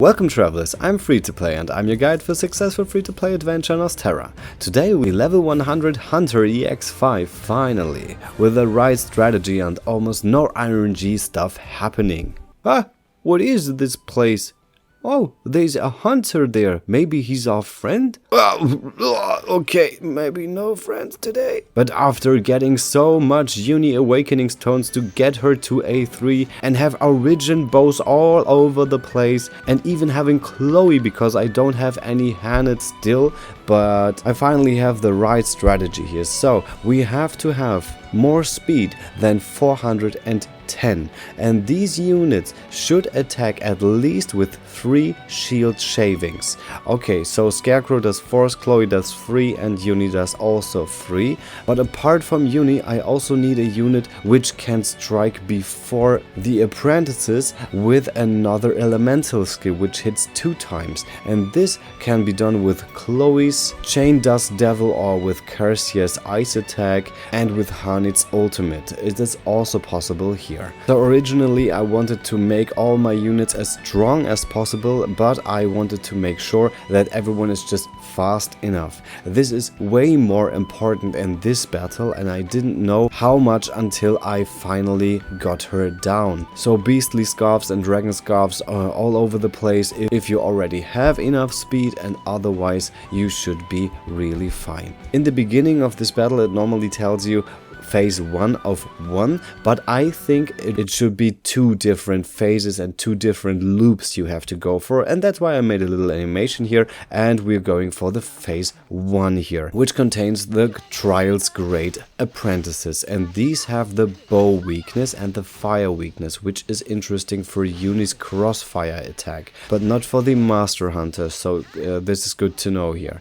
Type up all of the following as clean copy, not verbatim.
Welcome travelers, I'm Free2Play and I'm your guide for successful free-to-play adventure in Ostera. Today we level 100 Hunter EX5 finally, with the right strategy and almost no RNG stuff happening. Ah, what is this place? Oh, there's a hunter there. Maybe he's our friend? Okay, maybe no friends today. But after getting so much uni awakening stones to get her to A3 and have origin bows all over the place and even having Chloe because I don't have any Hannet still, but I finally have the right strategy here. So we have to have more speed than 410, and these units should attack at least with 3 shield shavings. Okay, so Scarecrow does 4, Chloe does 3 and Uni does also 3, but apart from Uni I also need a unit which can strike before the apprentices with another elemental skill which hits 2 times, and this can be done with Chloe's Chain Dust Devil or with Kersia's Ice Attack and with its ultimate. It is also possible here. So originally I wanted to make all my units as strong as possible, but I wanted to make sure that everyone is just fast enough. This is way more important in this battle and I didn't know how much until I finally got her down. So beastly scarves and dragon scarves are all over the place if you already have enough speed, and otherwise you should be really fine. In the beginning of this battle it normally tells you phase 1 of 1, but I think it should be 2 different phases and 2 different loops you have to go for, and that's why I made a little animation here, and we're going for the phase 1 here, which contains the Trials Grade apprentices, and these have the bow weakness and the fire weakness, which is interesting for Uni's crossfire attack, but not for the Master Hunter, so this is good to know here.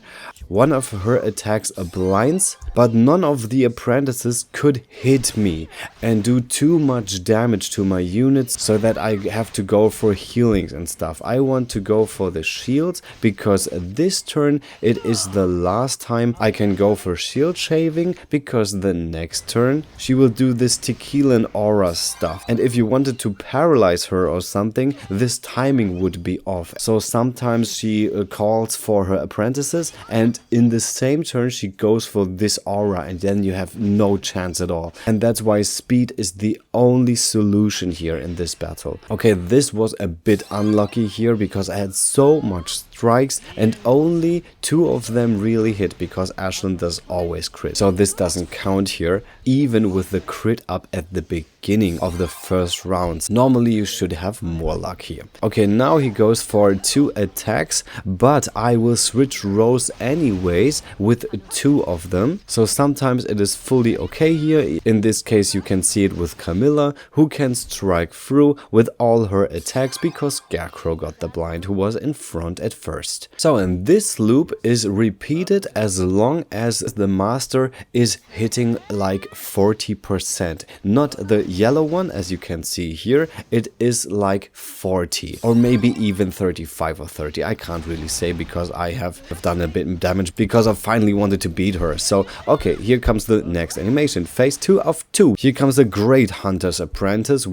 One of her attacks blinds, but none of the apprentices could hit me and do too much damage to my units, so that I have to go for healings and stuff. I want to go for the shields because this turn it is the last time I can go for shield shaving, because the next turn she will do this tequilan aura stuff, and if you wanted to paralyze her or something, this timing would be off. So sometimes she calls for her apprentices and in the same turn she goes for this aura, and then you have no chance at all. And that's why speed is the only solution here in this battle. Okay, this was a bit unlucky here because I had so much strikes and only 2 of them really hit, because Ashlyn does always crit. So this doesn't count here, even with the crit up at the beginning of the first rounds. Normally you should have more luck here. Okay, now he goes for 2 attacks, but I will switch rows anyways with 2 of them. So sometimes it is fully okay here. In this case you can see it with Camilla, who can strike through with all her attacks because Scarecrow got the blind, who was in front at first. So and this loop is repeated as long as the master is hitting like 40%, not the yellow one as you can see here. It is like 40 or maybe even 35 or 30. I can't really say because I have done a bit of damage because I finally wanted to beat her. So okay, here comes the next animation, phase 2 of 2. Here comes the Great Hunter's Apprentice,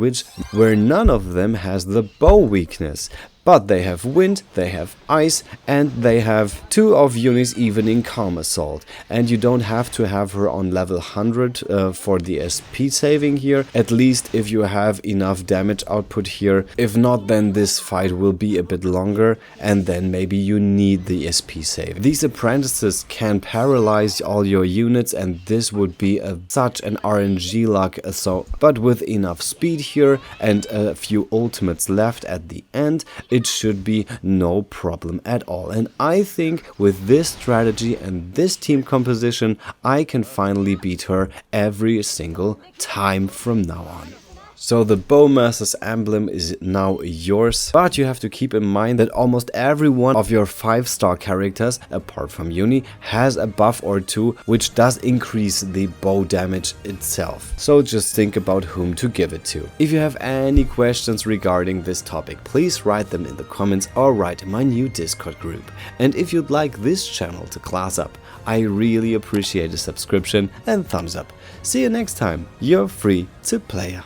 where none of them has the bow weakness. But they have wind, they have ice, and they have 2 of Uni's evening calm assault. And you don't have to have her on level 100 for the SP saving here, at least if you have enough damage output here. If not, then this fight will be a bit longer, and then maybe you need the SP save. These apprentices can paralyze all your units, and this would be such an RNG luck, but with enough speed here and a few ultimates left at the end, it should be no problem at all. And I think with this strategy and this team composition, I can finally beat her every single time from now on. So the Bowmaster's emblem is now yours, but you have to keep in mind that almost every one of your 5-star characters, apart from Uni, has a buff or 2 which does increase the bow damage itself. So just think about whom to give it to. If you have any questions regarding this topic, please write them in the comments or write in my new Discord group. And if you'd like this channel to class up, I really appreciate a subscription and thumbs up. See you next time, you're free to play.